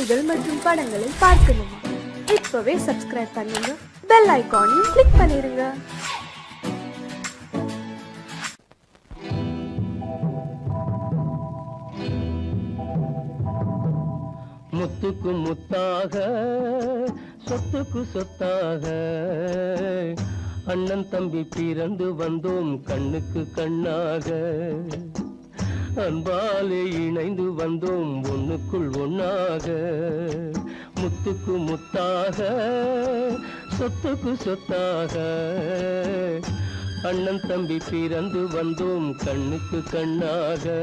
செய்திகள் மற்றும் படங்களை பார்க்கணுமா? இப்பவே சப்ஸ்கிரைப் பண்ணுங்க, பெல் ஐகானையும் கிளிக் பண்ணிருங்க. முத்துக்கு முத்தாக சொத்துக்கு சொத்தாக அண்ணன் தம்பி பிறந்து வந்தோம் கண்ணுக்கு கண்ணாக. அன்பாலே இணைந்து வந்தோம் ஒண்ணுக்குள் ஒண்ணாக. முத்துக்கு முத்தாக சொத்துக்கு சொத்தாக அண்ணன் தம்பி பிறந்து வந்தோம் கண்ணுக்கு கண்ணாக.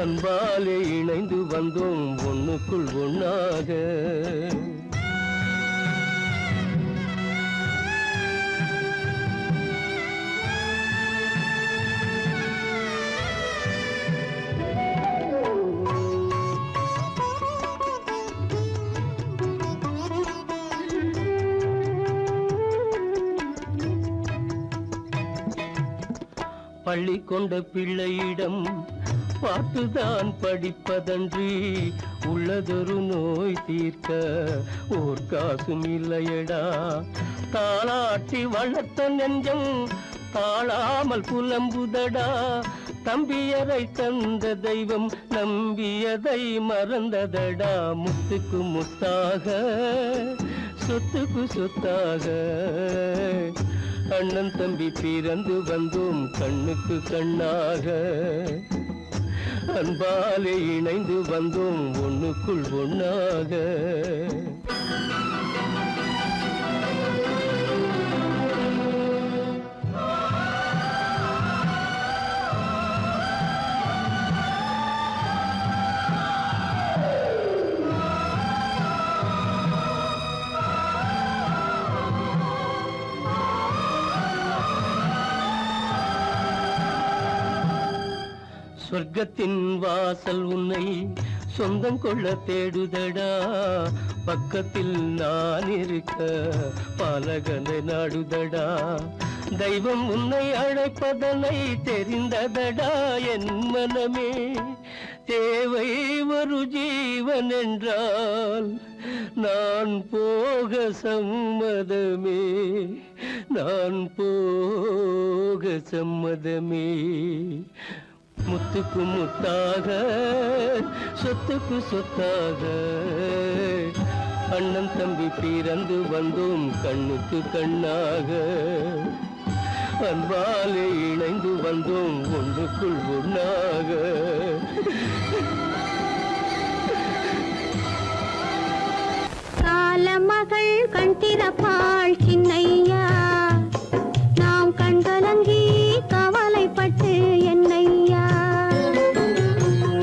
அன்பாலே இணைந்து வந்தோம் ஒண்ணுக்குள் ஒண்ணாக. பள்ளி கொண்ட பிள்ளையிடம் பார்த்துதான் படிப்பதன்றி உள்ளதொரு நோய் தீர்க்க ஓர் காசும் இல்லையடா. தாளாட்டி வளர்த்த நெஞ்சம் தாழாமல் புலம்புதடா. தம்பியரை தந்த தெய்வம் நம்பியதை மறந்ததடா. முத்துக்கு முத்தாக சொத்துக்கு சொத்தாக அண்ணன் தம்பி பிறந்து வந்தோம் கண்ணுக்கு கண்ணாக. அன்பாலே இணைந்து வந்தோம் ஒண்ணுக்குள் ஒண்ணாக. சொர்க்கத்தின் வாசல் உன்னை சொந்தம் கொள்ள தேடுதடா. பக்கத்தில் நான் இருக்க பாலகனை நாடுதடா. தெய்வம் உன்னை அழைப்பதனை தெரிந்ததடா என் மனமே. தேவை ஒரு ஜீவன் என்றால் நான் போக சம்மதமே. நான் போக சம்மதமே. முத்துக்கு முத்தாக சொத்துக்கு சொத்தாக அண்ணன் தம்பி பிறந்து வந்தோம் கண்ணுக்கு கண்ணாக. அன்பாலே இணைந்து வந்தோம் ஒன்றுக்குள் ஒண்ணாக. காலமகள் கண் திறப்பாள் சின்னையா, நாம் கண்கலங்கி கவலைப்பட்டு என்னையா.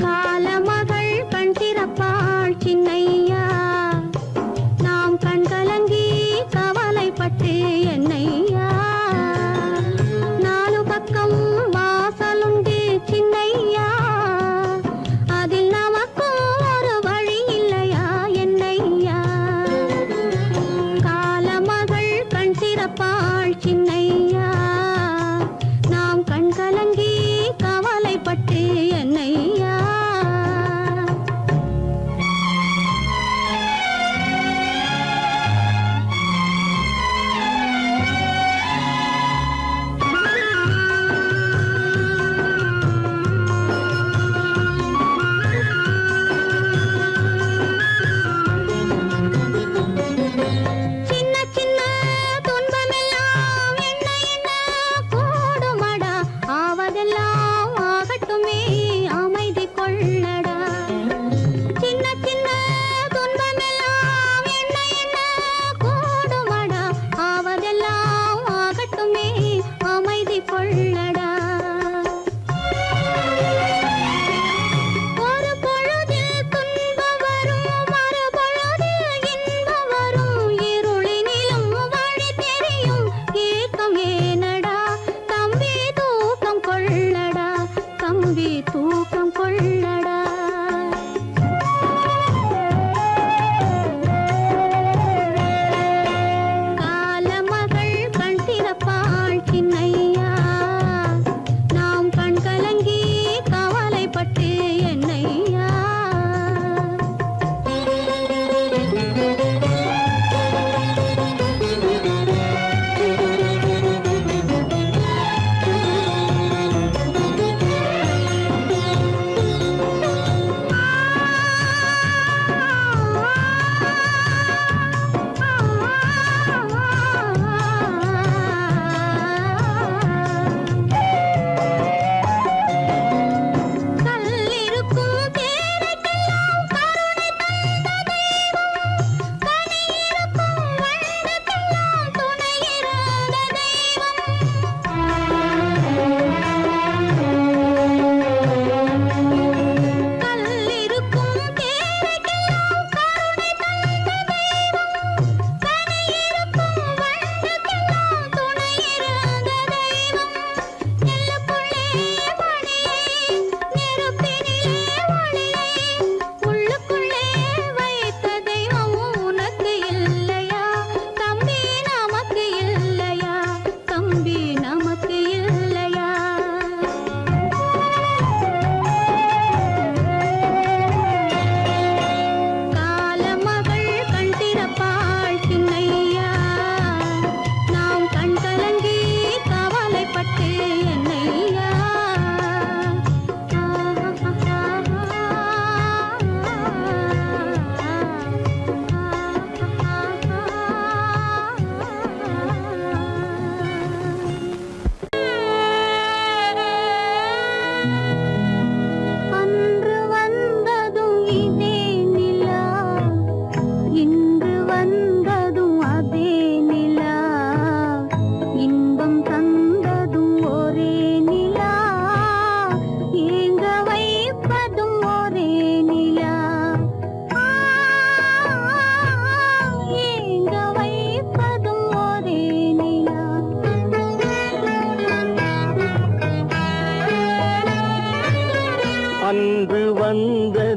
காலமகள் கண் திறப்பாள் சின்னையா, நாம் கண்கலங்கி கவலைப்பட்டு என்னையா. நாலு பக்கம் வாசலுண்டு சின்னையா, அதில் நமக்கும் ஒரு வழி இல்லையா என்னையா. காலமகள் கண் திற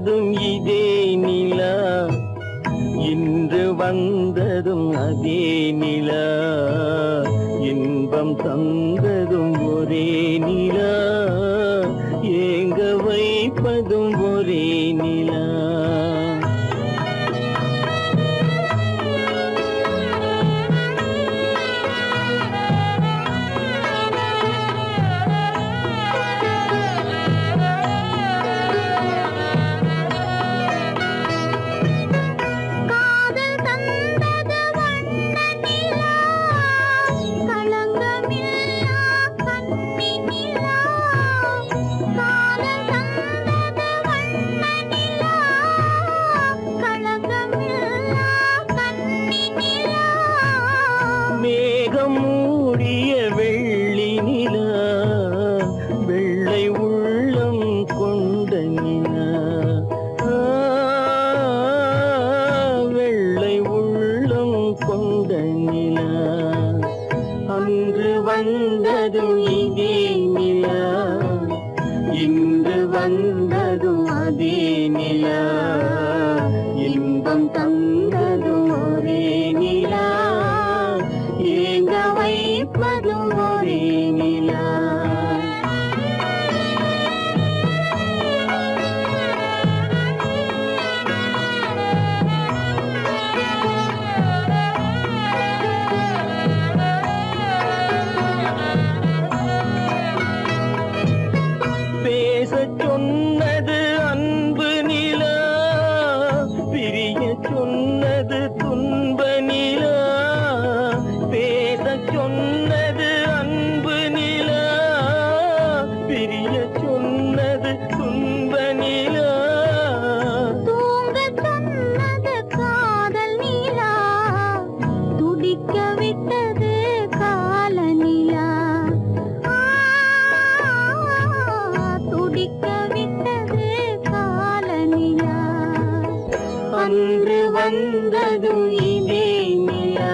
வந்ததும் இதே நிலா, இன்று வந்ததும் அதே நிலா, இன்பம் தந்ததும் ஒரே நிலா, ஏங்க வைப்பதும் ஒரே நிலா. காதல் தந்தது வண்ண நிலா, களங்கமில்லா கன்னி நிலா. காதல் தந்தது வண்ண நிலா, களங்கமில்லா கன்னி நிலா. மேகம் மூடிய வெள்ளி நிலா, வெள்ளை உள்ளம் கொண்ட நிலா, வெள்ளை உள்ளம் கொண்ட நிலா. அன்று வந்ததும் இதே நிலா, இன்று வந்ததும் அதே நிலா, இன்பம் தந்ததும் ஒரே நிலா, ஏங்க வைப்பதும் ஒரே நிலா. பேசச் சொன்னது அன்பு நிலா, பிரிய சொன்னது துன்ப நிலா. பேசச் சொன்னது அன்பு நிலா, பிரிய சொன்னது துன்ப நிலா. தூங்கச் சொன்னது காதல் நிலா, துடிக்க விட்டது கால நிலா. துடிக்க விட்டது கால நிலா. அன்று வந்ததும் இதே நிலா,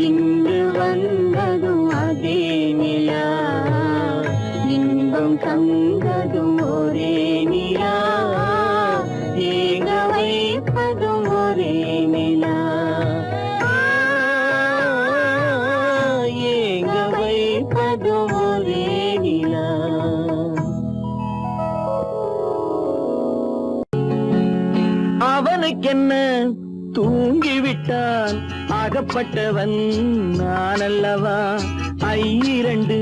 இன்று வந்ததும் அதே நிலா, இன்பம் தந்ததும் ஒரே நிலா, ஏங்க வைப்பதும் ஒரே நிலா, ஏங்க வைப்பதும் ஒரே நிலா. அவனுக்கென்ன தூங்கிவிட்டான், அகப்பட்டவன் நான் அல்லவா. 2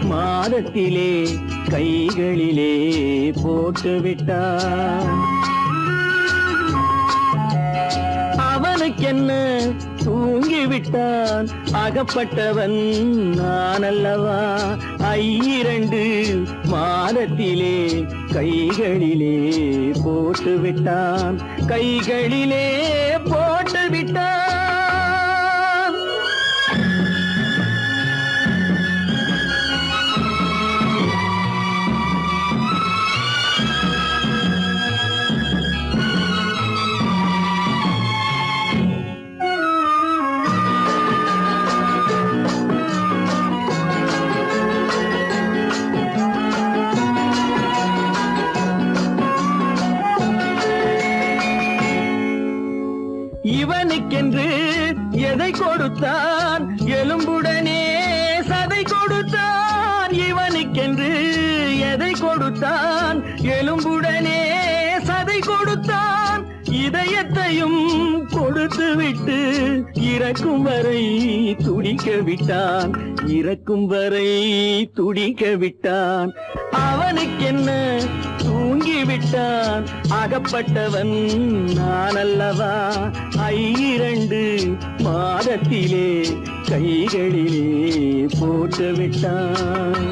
மாதத்திலே கைகளிலே போட்டு விட்டான். அவனுக்கென்ன தூங்கிவிட்டான், அகப்பட்டவன் நான் அல்லவா. 2 மாதத்திலே கைகளிலே போட்டு விட்டான், கைகளிலே போட்டு விட்டான். இவனுக்கென்று எதை கொடுத்தான், எலும்புடனே சதை கொடுத்தான். இவனுக்கென்று எதை கொடுத்தான், எலும்புடனே சதை கொடுத்தான். இதயத்தையும் கொடுத்து விட்டு இறக்கும் வரை துடிக்க விட்டான், இறக்கும் வரை துடிக்க விட்டான். அவனுக்கென்ன தூங்கிவிட்டான், அகப்பட்டவன் நான் அல்லவா. 2 மாதத்திலே கைகளிலே போட்டு விட்டான்.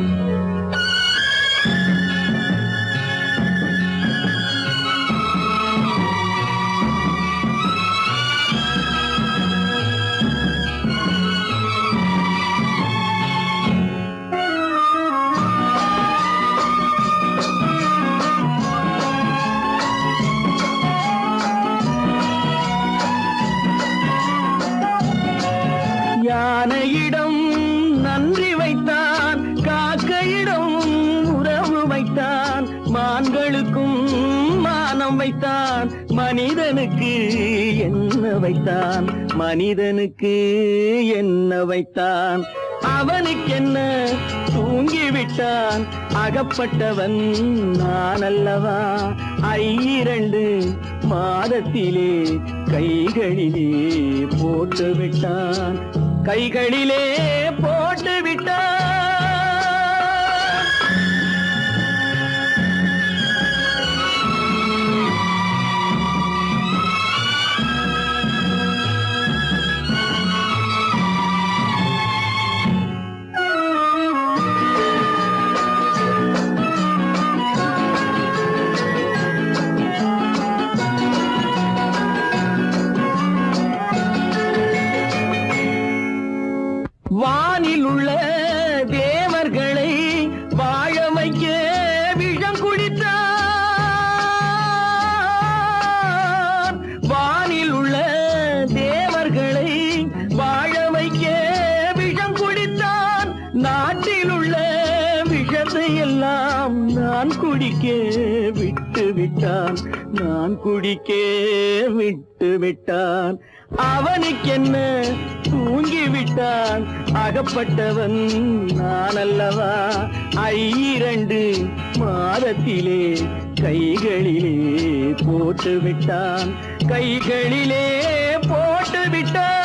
யானையிடம் நன்றி வைத்தான், காக்கையிடம் எல்லாம் வைத்தான் மனிதனுக்கு என்ன வைத்தான், மனிதனுக்கு என்ன வைத்தான். அவனுக்கென்ன தூங்கிவிட்டான், அகப்பட்டவன் நான் அல்லவா. 2 மாதத்திலே கைகளிலே போட்டு விட்டான், கைகளிலே போட்டு விட்டான். வானில் உள்ள தேவர்களை வாழ வைக்க விஷம் குடித்தான். வானில் உள்ள தேவர்களை வாழ வைக்க விஷம் குடித்தான். நாட்டில் உள்ள விஷத்தை எல்லாம் நான் குடிக்க விட்டு விட்டான், நான் குடிக்க விட்டு விட்டான். அவனுக்கென்ன தூங்கிவிட்டான், அகப்பட்டவன் நான் அல்லவா. 2 மாதத்திலே கைகளிலே போட்டு விட்டான், கைகளிலே போட்டு விட்டான்.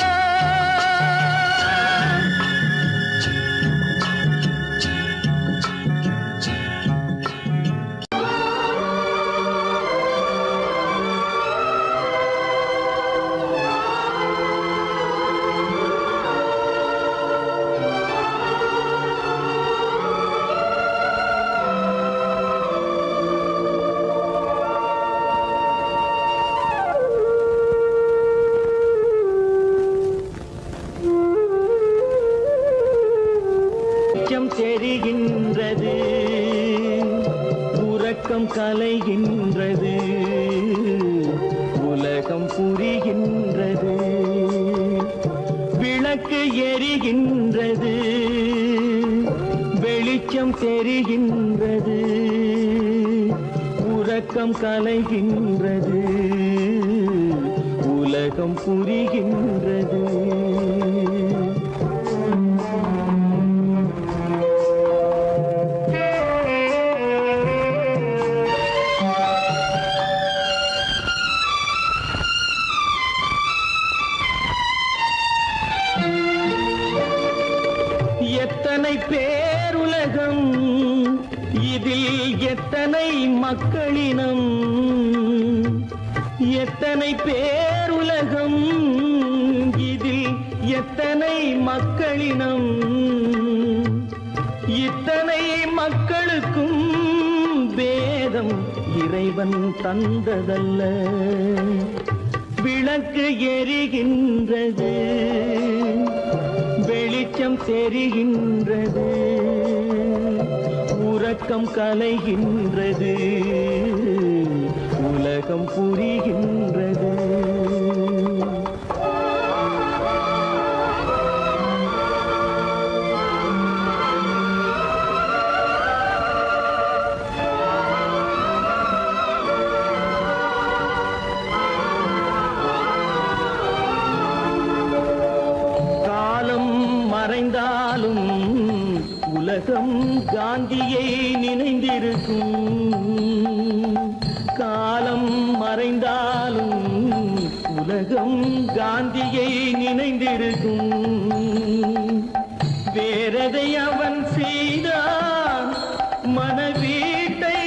தெரிகின்றது, உறக்கம் கலைகின்றது, உலகம் புரிகின்றது. விளக்கு எரிகின்றது, வெளிச்சம் தெரிகின்றது, உறக்கம் கலைகின்றது, உலகம் புரிகின்றது. எத்தனை பேருலகம், இதில் எத்தனை மக்களினம். எத்தனை பேருலகம், இதில் எத்தனை மக்களினம். இத்தனை மக்களுக்கும் வேதம் இறைவன் தந்ததல்ல. விளக்கு எரிகின்றது, வெளிச்சம் தெரிகின்றது, உறக்கம் கலைகின்றது, உலகம் புரிகின்றது. மறைந்தாலும் உலகம் காந்தியை நினைந்திருக்கும். காலம் மறைந்தாலும் உலகம் காந்தியை நினைந்திருக்கும். வேறதை அவன் செய்தான், மனவீட்டை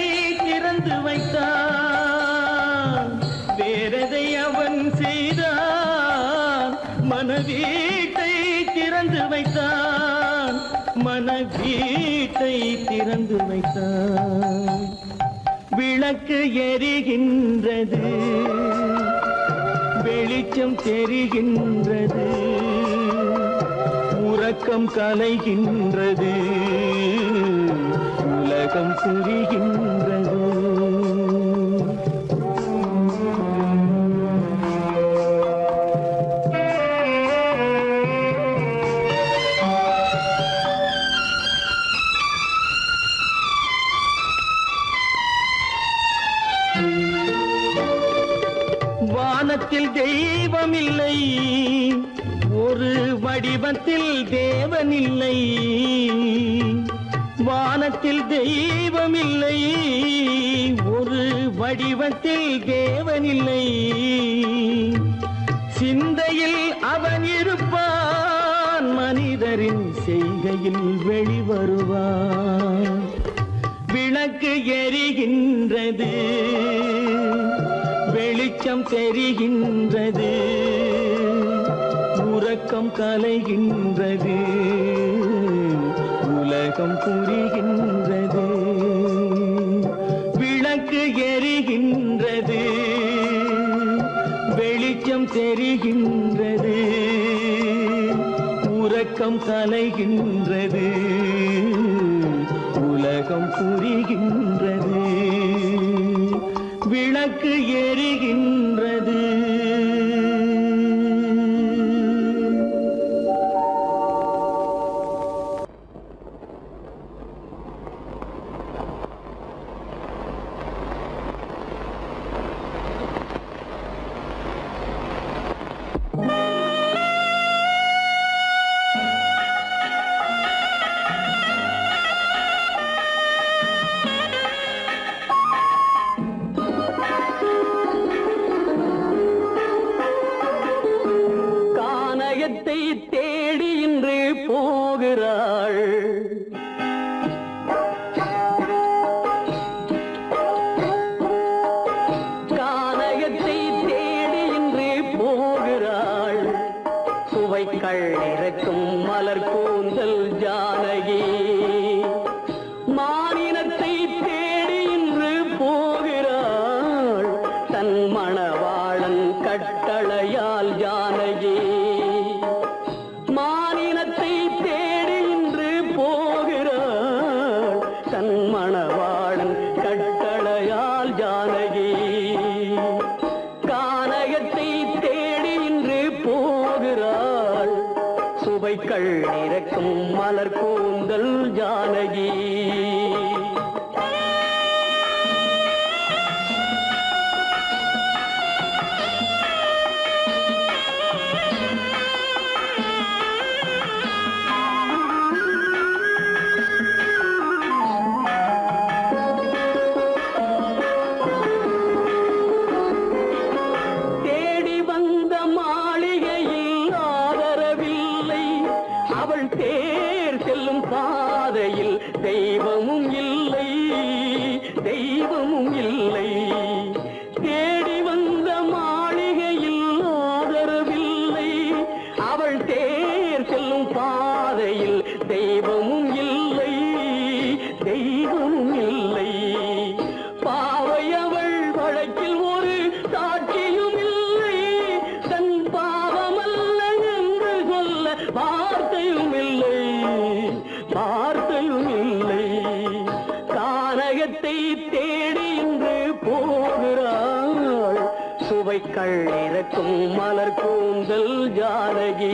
திறந்து வைத்தான். வேறதை அவன் செய்தான், மனவீட்டை திறந்து வைத்தான், மனவீட்டை திறந்து வைத்தான். விளக்கு எரிகின்றது, வெளிச்சம் தெரிகின்றது, உறக்கம் கலைகின்றது, உலகம் புரிகின்றது. வானத்தில் தெய்வம் இல்லை, ஒரு வடிவத்தில் தேவன் இல்லை. வானத்தில் தெய்வம் இல்லை, ஒரு வடிவத்தில் தேவன் இல்லை. சிந்தையில் அவன் இருப்பான், மனிதரின் செய்கையில் வெளிவருவான். விளக்கு எரிகின்றது, வெளிச்சம் தெரிகின்றது, உறக்கம் கலைகின்றது, உலகம் புரிகின்றது. விளக்கு எரிகின்றது, வெளிச்சம் தெரிகின்றது, உறக்கம் கலைகின்றது, உலகம் புரிகின்றது. விளக்கு எரிகின்றது. தேடி இன்று போகிறாள். கானகத்தை தேடி இன்று போகிறாள். சுவைக்கள் இறக்கும் மலர் கூந்தல் ஜானகி. மானினத்தை தேடி இன்று போகிறாள். தன் மணவாளன் கட்டளையால் ஜானகி. மானினத்தை தேடி இன்று போகிறாள். தன் மணவாளன் கட்டளையால் ஜானகி. கானகத்தை தேடி இன்று போகிறாள். சுவைக்கள் இறக்கும் மலர் கூந்தல் ஜானகி. தெய்வமும் இல்லை, தெய்வமும் இல்லை. தேடி வந்த மாளிகையில் ஆதரவில்லை. அவள் தேர் செல்லும் பாதையில் தெய்வமும் இல்லை, தெய்வமும் இல்லை. பாவை அவள் வழக்கில் ஒரு சாட்சியும் இல்லை. தன் பாவமல்ல என்று சொல்ல வார்த்தையும் இல்லை, வார்த்தையும் இல்லை. கானகத்தை தேடி இன்று போகிறாள். சுவைக்கள் இறக்கும் மலர் கூந்தல் ஜானகி.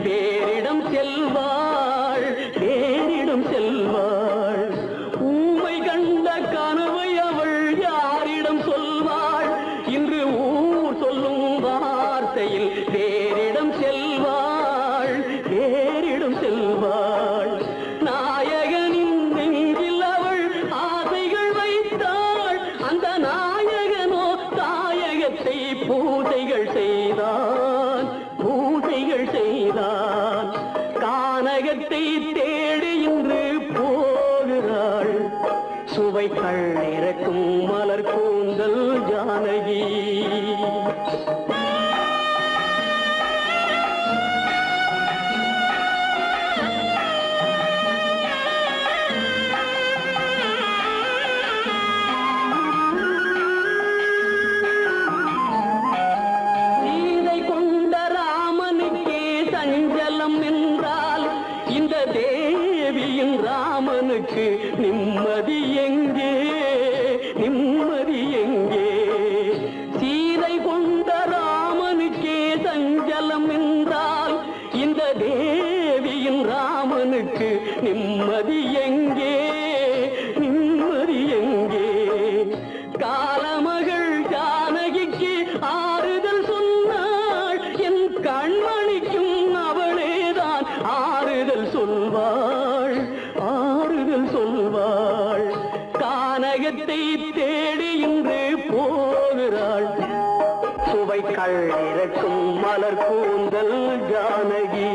தேரிடம் செல்வாள், தேரிடம் செல்வாள். ஊமை கண்ட கனவை அவள் யாரிடம் சொல்வாள்? இன்று ஊர் சொல்லும் வார்த்தையில் தேரிடம் செல்வாள், தேரிடம் செல்வாள். நாயகனின் நெஞ்சில் அவள் ஆசைகள் வைத்தாள். அந்த நாயகனோ தாயகத்தை பூஜைகள் செய்தான், பூஜைகள் செய்தான். கானகத்தை தேடி இன்று போகிறாள். சுவைக்கள் இறக்கும் மலர் கூந்தல் ஜானகி. தேவியின் ராமனுக்கு நிம்மதி எங்கே, நிம்மதி எங்கே? சீதை கொண்ட ராமனுக்கே சஞ்சலம் என்றால் இந்த தேவியின் ராமனுக்கு நிம்மதி எங்கே, நிம்மதி எங்கே? காலமகள் ஜானகிக்கு ஆறுதல் சொன்னாள், என் கண்மணிக்கும் அவளேதான் ஆறுதல் சொல்வாள், ஆறுதல் சொல்வாள். கானகத்தை தேடி இன்று போகிறாள், சுவைக்கள் இறக்கும் மலர் கூந்தல் ஜானகி.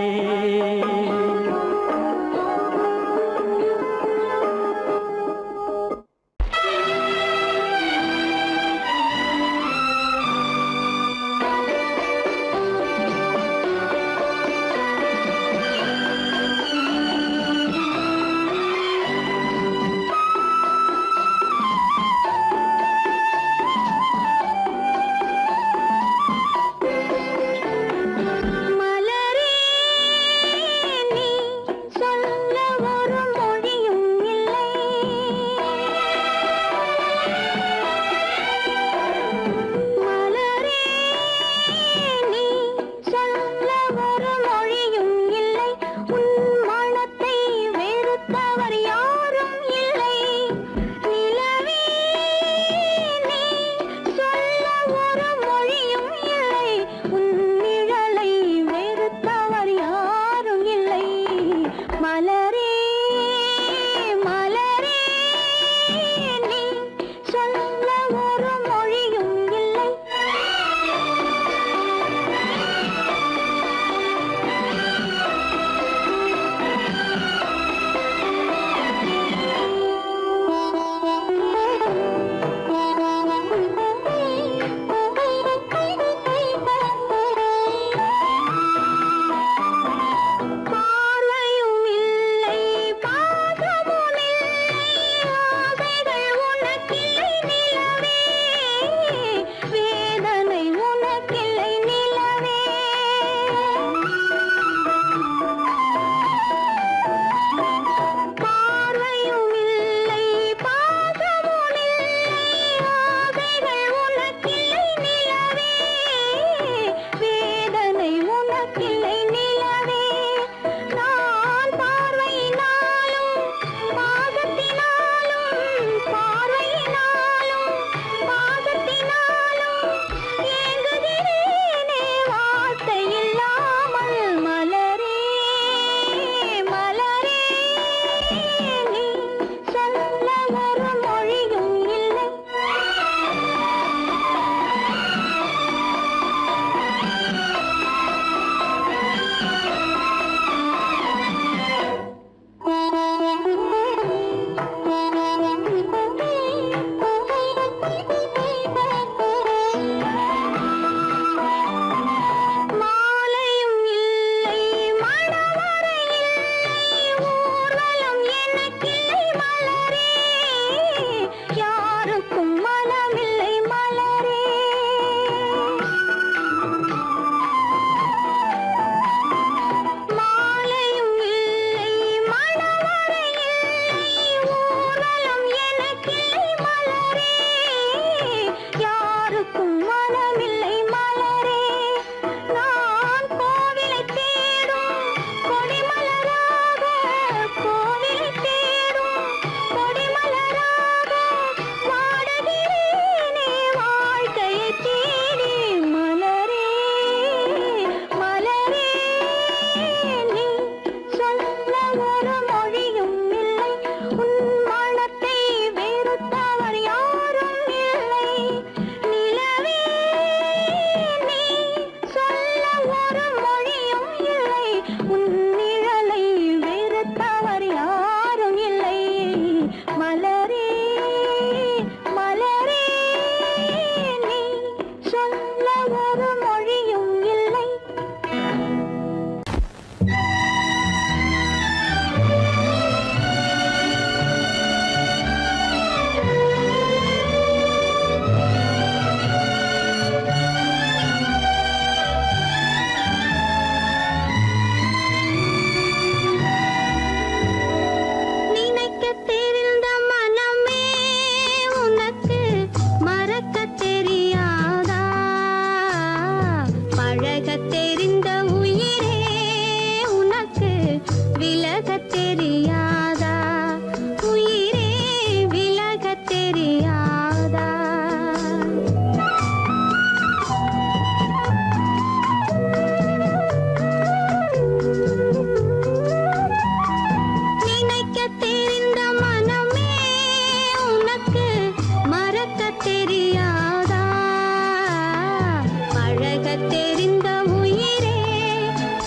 விலகத் தெரிந்த உயிரே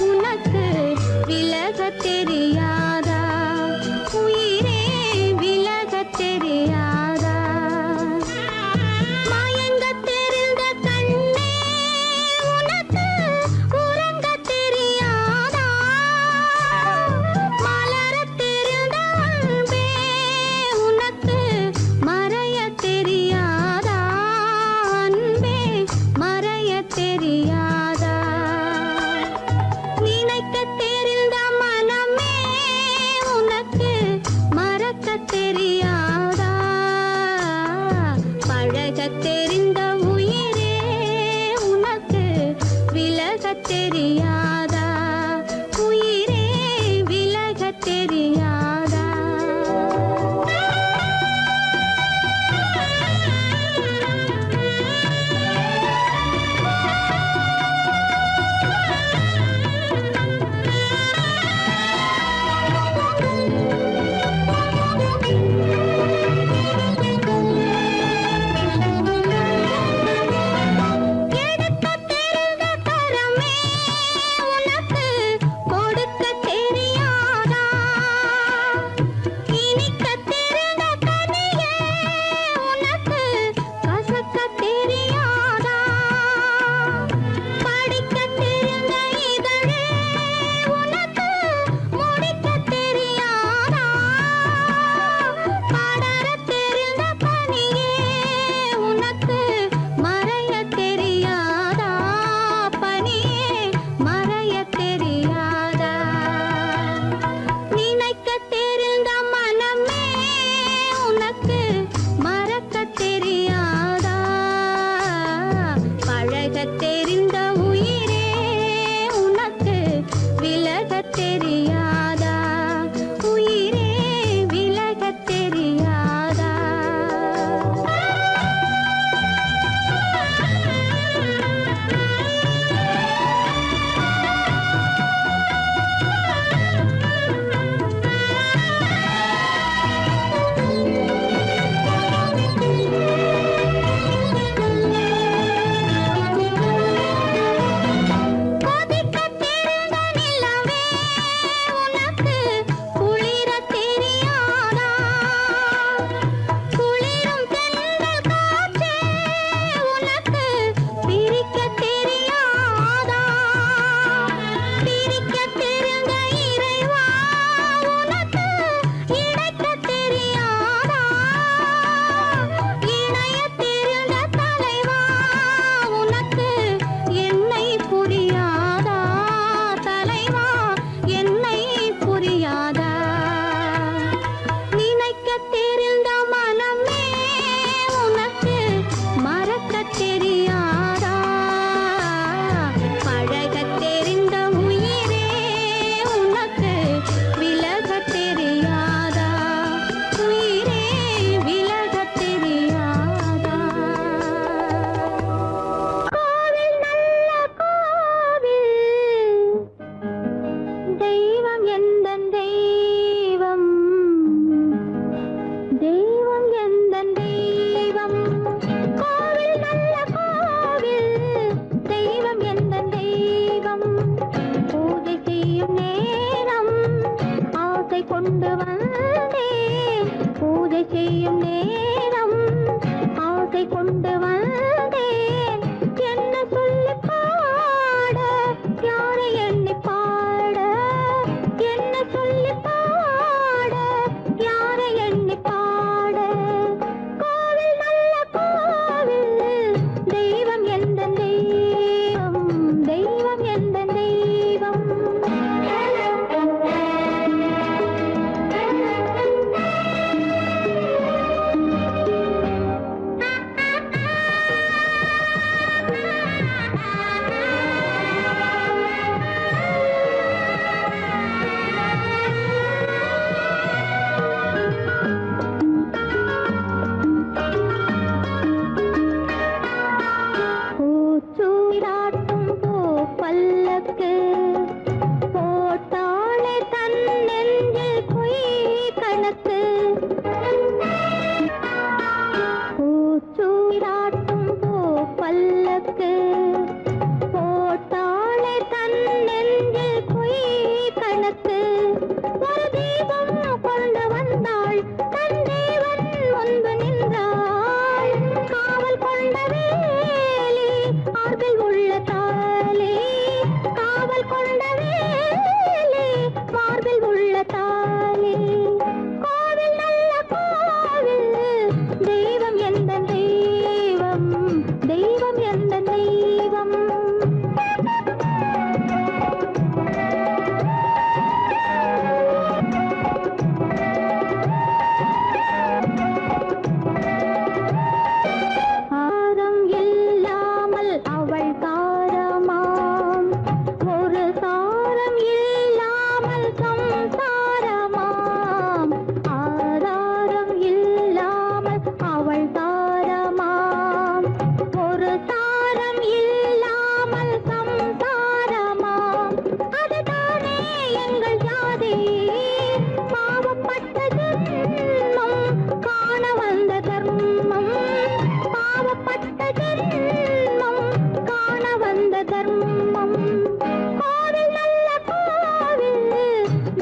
உனக்கு விலகத் தெரியாதா உயிரே விலகத் தெரியாதா மயங்கத் தெரிந்த கண்ணே உனக்கு உறங்கத் தெரியாதா மலரத் தெரிந்த அன்பே உனக்கு மறையத் தெரியாதா அன்பே மறையத் தெரியாதா நினைக்கத் தெரிந்த மனமே உனக்கு மறக்கத் தெரியாதா பழகத் தெரிந்த உயிரே உனக்கு விலகத் தெரியாதா உயிரே விலகத் தெரியாதா எடுக்கத் தெரிந்த கரமே உனக்கு கொடுக்கத் தெரியாதா இனிக்கத் தெரிந்த கனியே உனக்கு கசக்கத் தெரியாதா படிக்கத் தெரிந்த இதழே உனக்கு முடிக்கத் தெரியாதா படரத் தெரிந்த பனியே உனக்கு மறையத் தெரியாதா பனியே மறையத் தெரியாதா நினைக்கத் தெரிந்த மனமே உனக்கு மறக்கத் தெரியாதா பழகத் தெரிந்த உயிரே உனக்கு விலகத் தெரியாதா உயிரே விலகத் தெரியாதா கொதிக்கத் தெரிந்த நிலவே உனக்கு குளிரத் தெரியாதா குளிரும் தென்றல் காற்றே உனக்கு பிரிக்கத் தெரியாதா பிரிக்கத் தெரிந்த இறைவா உனக்கு இணைக்கத் தெரியாதா இணையத் தெரிந்த தலைவா உனக்கு என்னை புரியாதா தலைவா என்னை புரியாதா நினைக்கத் தெரிந்த மனமே உனக்கு மறக்கத் தெரியாதா பழகத் தெரிந்த உயிரே உனக்கு விலகத் தெரியாதா உயிரே விலகத் தெரியாதா கோவில் நல்ல கோவில் தெய்வம் எந்தன் தெய்வம் தெய்வம் எந்தன் தெய்வம் கோவில் நல்ல கோவில் தெய்வம் எந்தன் தெய்வம் பூஜை செய்யும் நேரம் ஆசை கொண்டு வந்தேன் பூஜை செய்யும் நேரம் ஆசை கொண்டு வந்தேன் என்ன சொல்லி பாட யாரை எண்ணி பாட என்ன சொல்லி பாட யாரை எண்ணி பாட கோவில் நல்ல கோவில் தெய்வம் எந்த தெய்வம் தெய்வம் எந்த தெய்வம் பல்லக்கு மார்பில் உள்ள தாலே காவல் கொண்ட வேலே மார்பில் உள்ள தாலே கோவில் நல்ல கோவில் தெய்வம் எந்த தெய்வம் தெய்வம் எந்த தெய்வம் ஆரம் இல்லாமல் அவள் தாரமாம் ஒரு சாரம் இல்லாமல் சம்சாரமாம் ஆதாரம் இல்லாமல் அவள் தாரமாம் ஒரு சாரம் இல்லாமல் சம்சாரமாம் அதுதானே எங்கள் ஜாதி பாவப்பட்ட ஜென்மம் காண வந்த தர்மம் பாவப்பட்ட ஜென்மம் காண வந்த தர்மம் கோவில் நல்ல கோவில்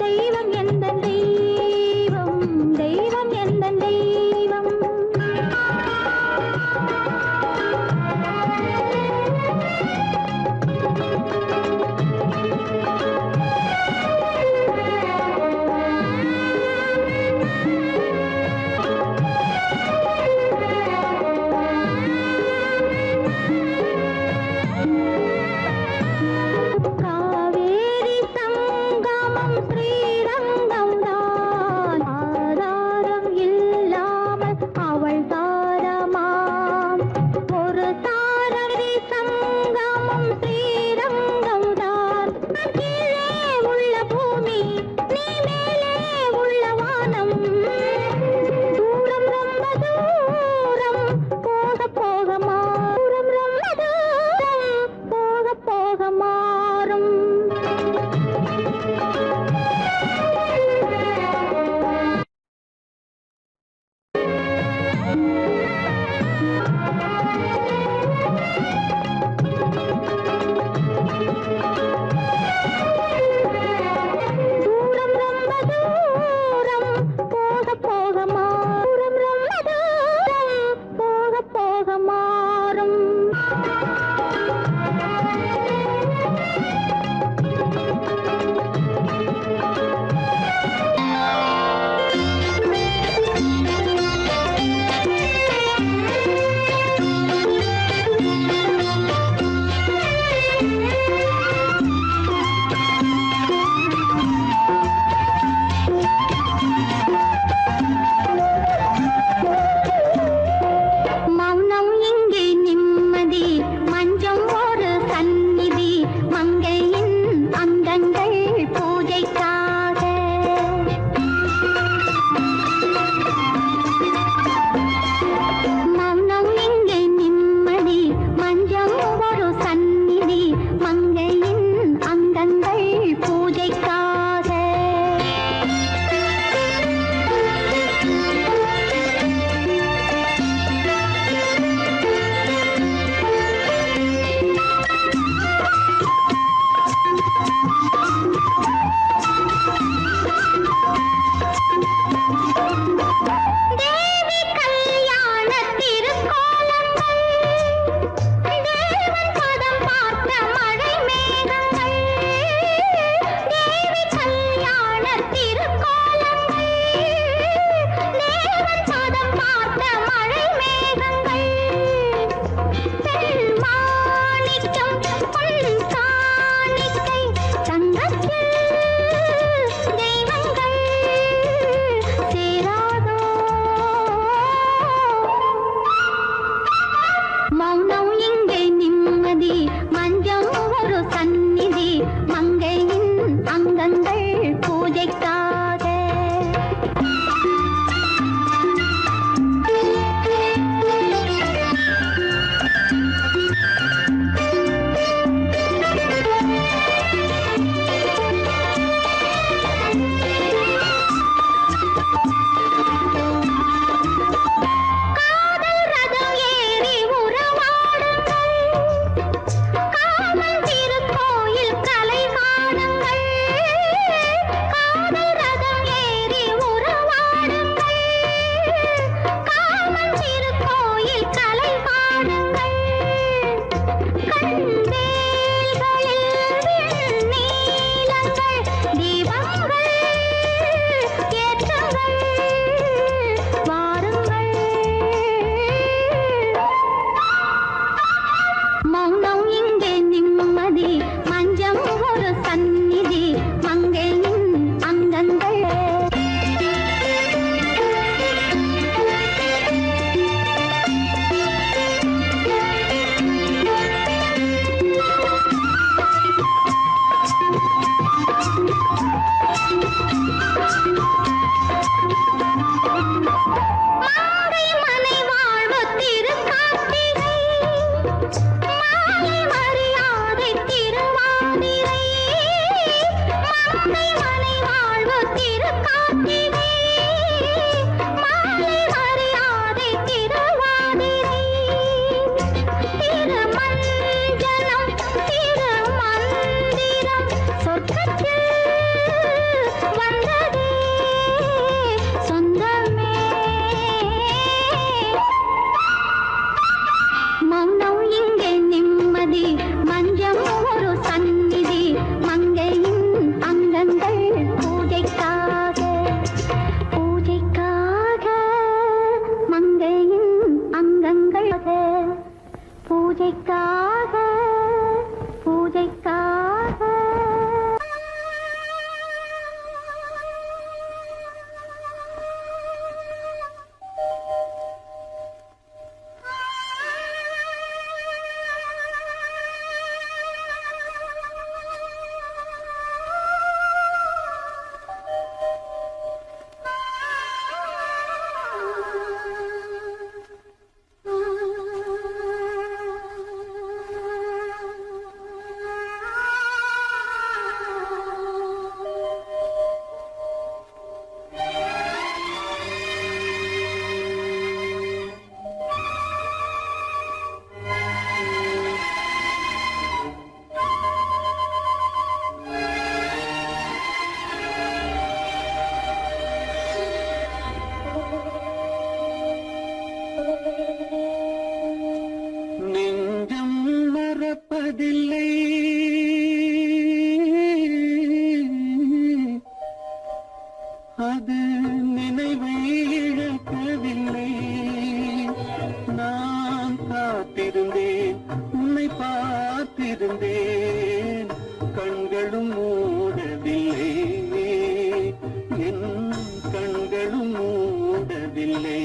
தெய்வம் எந்த தெய்வம் தெய்வம் எந்த தெய்வம் காவேரி சங்கமம் ஸ்ரீரங்கம் தான் ஆதாரம் இல்லாமல் அவள் தாரமாம் ஒரு தாரரி சங்கமம் ஸ்ரீரங்கம் தான் கீழே உள்ள பூமி நீ மேலே உள்ள வானம் தூரம் ரொம்ப தூரம் போக போக மாறும் ரொம்ப தூரம் போக போக மாறும் தூரம் ரொம்ப தூரம் போக போக மாறும் ரொம்ப தூரம் போக போக மாறும் மறப்பதில்லை அது நினைவை இழக்கவில்லை நான் காத்திருந்தேன் உன்னை பார்த்திருந்தேன் கண்களும் மூடவில்லை என் கண்களும் மூடவில்லை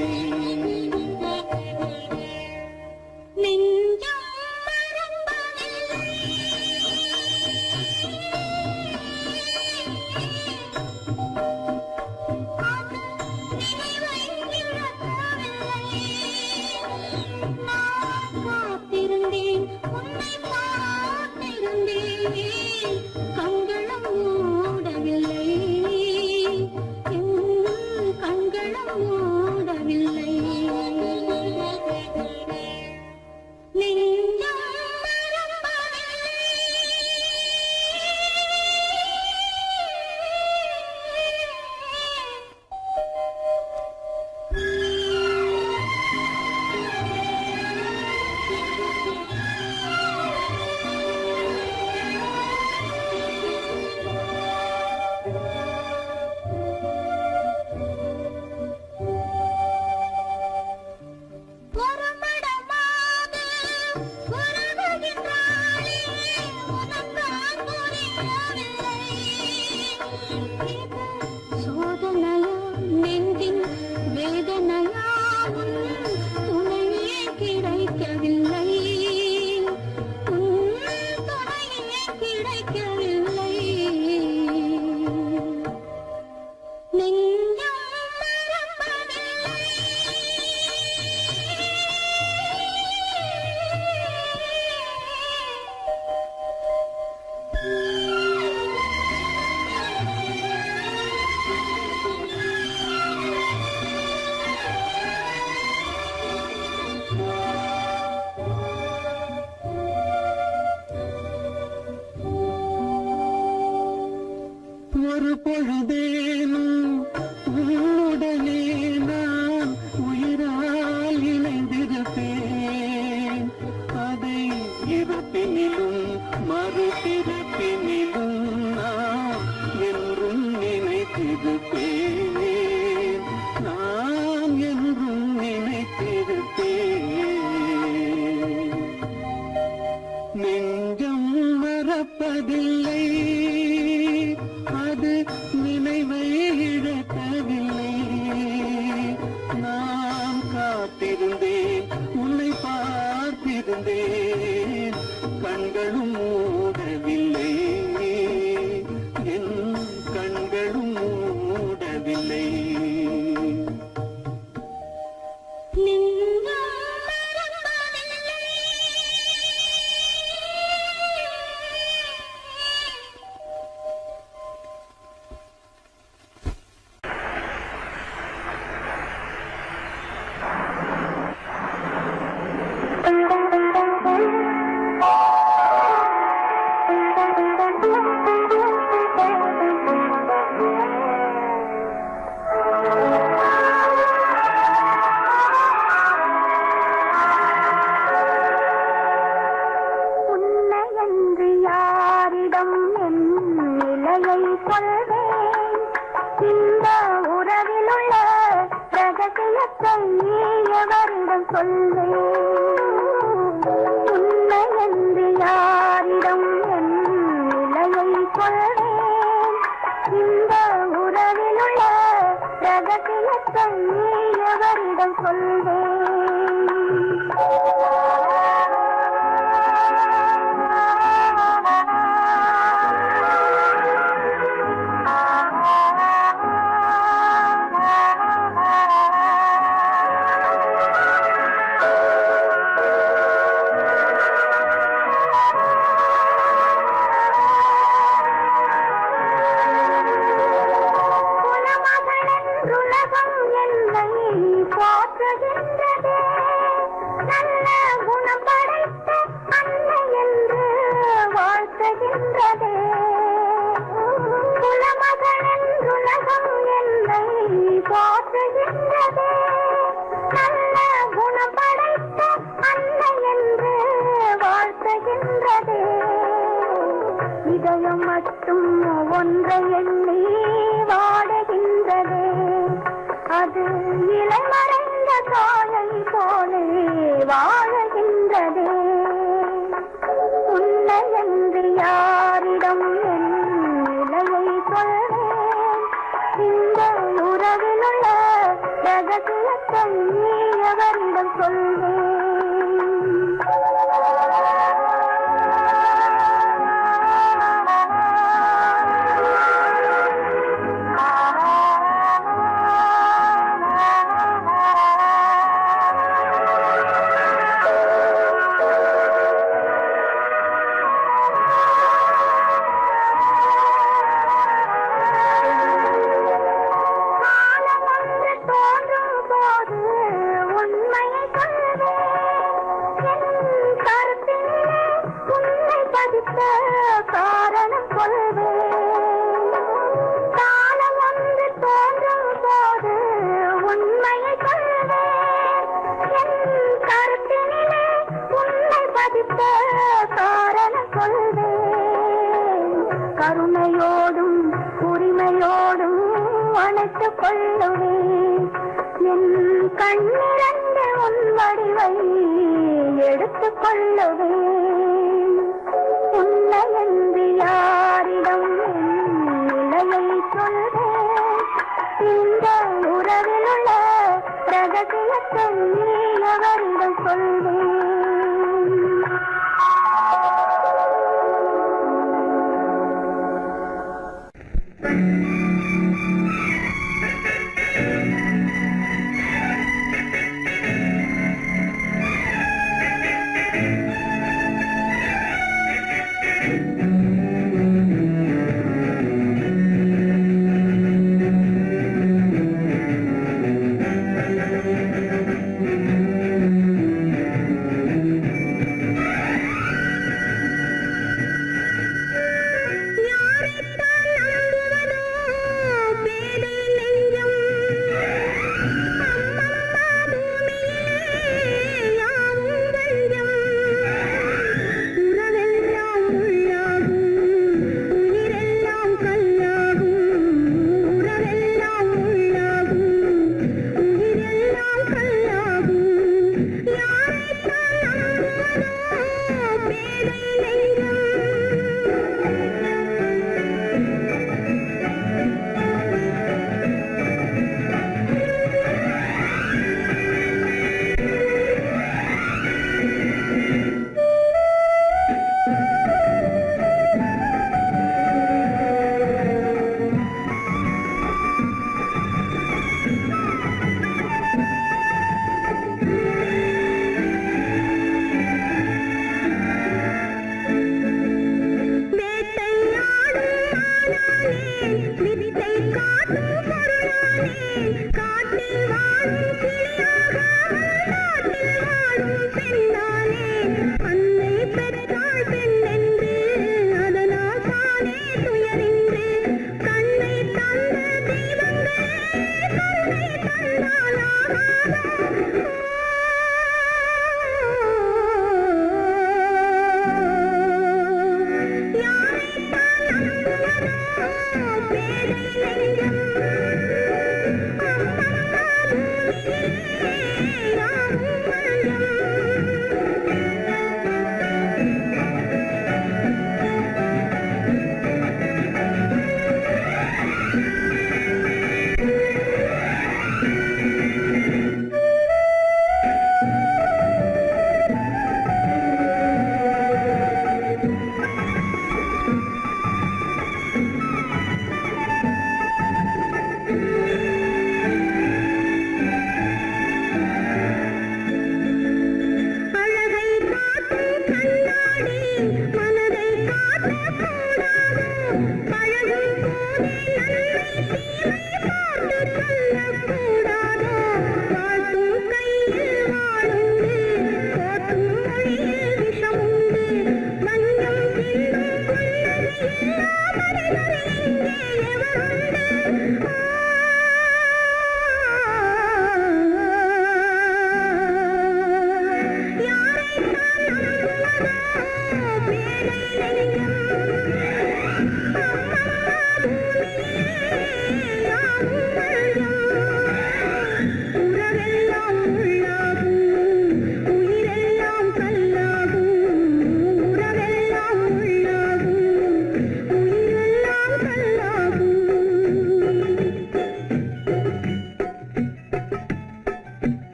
ஒரு பொழுதேனும் உன்னுடனே நான் உயிரால் இணைந்திருப்பேன் அதை இருப்பினிலும் மறுபிறப்பினிலும் நான் என்றும் நினைத்திருப்பேன் நான் என்றும் நினைத்திருப்பேன் நெஞ்சம் மறப்பதில்லை அது நினைவை இழக்கவில்லை நான் காத்திருந்தேன் உன்னை பார்த்திருந்தேன் கண்களும் மூடவில்லை என் கண்களும் மூடவில்லை நல்ல குணம் படைத்த அன்னை என்று வாழ்த்துகின்றதே இதயம் மட்டும் ஒன்றை எண்ணி வாடுகின்றதே, அது இளமறைந்த காலை போலே வாழுகின்றதே. உன்னை என்று யாரிடம் என் நிலையை சொல்வேன், இந்த உறவில் உள்ள ரகசியத்தை எவரிடம் சொல்வேன். காரணம் கொள்வேன், காலம் ஒன்று தோன்றும் போது உண்மையை கொள்வேன். என் கருத்தினிலே உன்னை பதித்த காரணம் கொள்வேன். கருணையோடும் உரிமையோடும் அணைத்துக் கொள்ளுவேன். என் கண்ணிரண்டு உன் வடிவை எடுத்துக் கொள்ளுவேன். உன்னை என்று யாரிடம் நிலையை சொல்வேன், இந்த உறவில் உள்ள ரகசியத்தை எவரிடம் சொல்வேன்.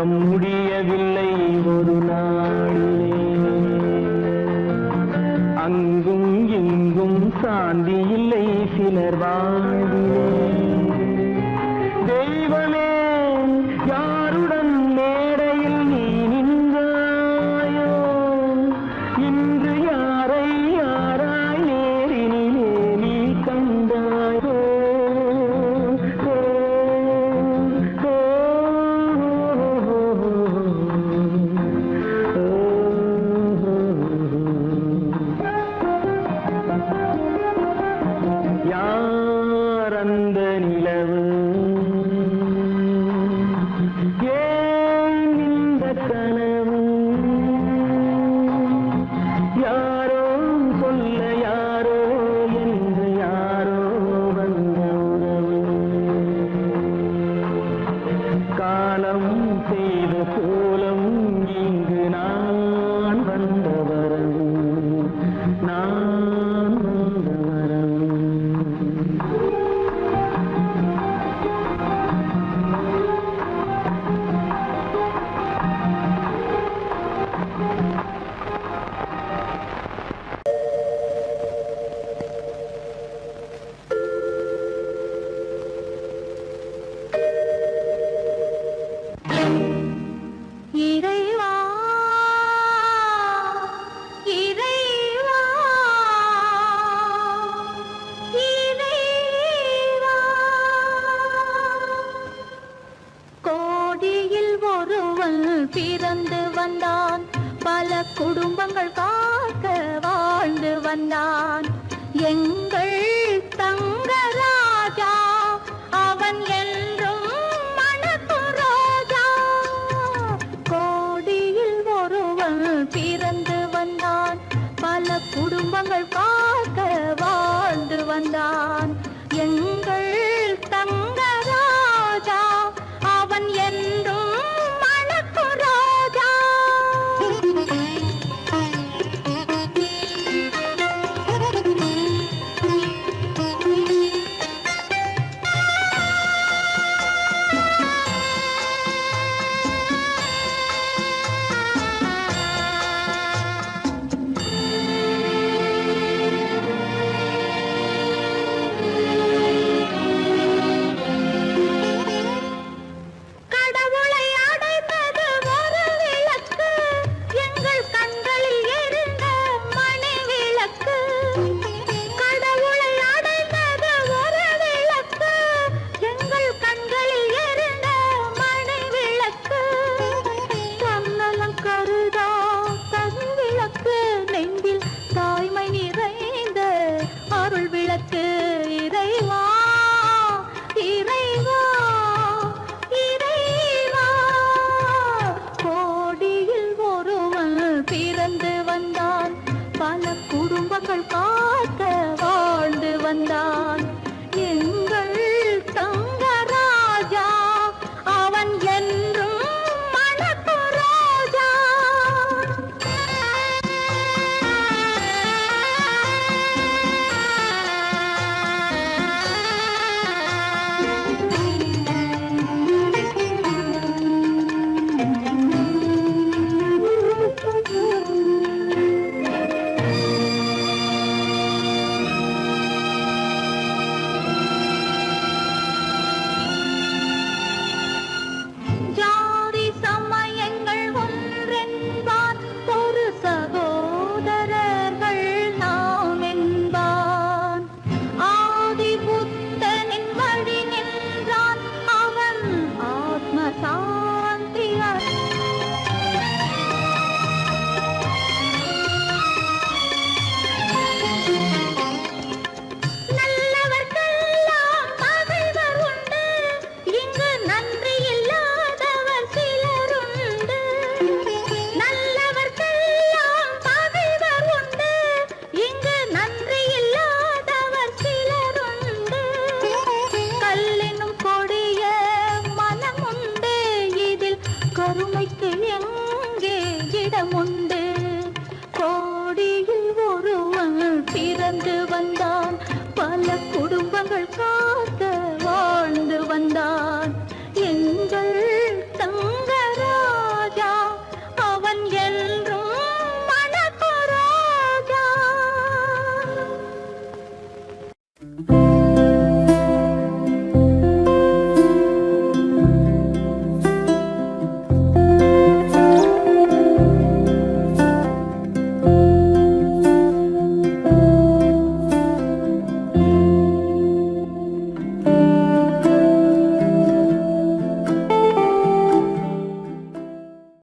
உலகம் முடியவில்லை ஒரு நாளிலே. அங்கும் இங்கும் சாந்தி இல்லை சிலர் வாழ்விலே. தெய்வமே யாருடன் மேடையில் நீ நின்றாயோ, இன்று யாரை யாராய் நேரினிலே நீ கண்டாயோ. யார் அந்த நிலவு, ஏன் இந்த கனவு, யாரோ சொல்ல யாரோ என்று யாரோ வந்த உறவு. காலம் செய்த கோலம் இங்கு நான் வந்த வரவு, நான் வந்த வரவு. இறைவா இறைவா இறைவா, கோடியில் ஒருவன் பிறந்து வந்தான், பல குடும்பங்கள் காக்க வாழ்ந்து வந்தான். எங்கள்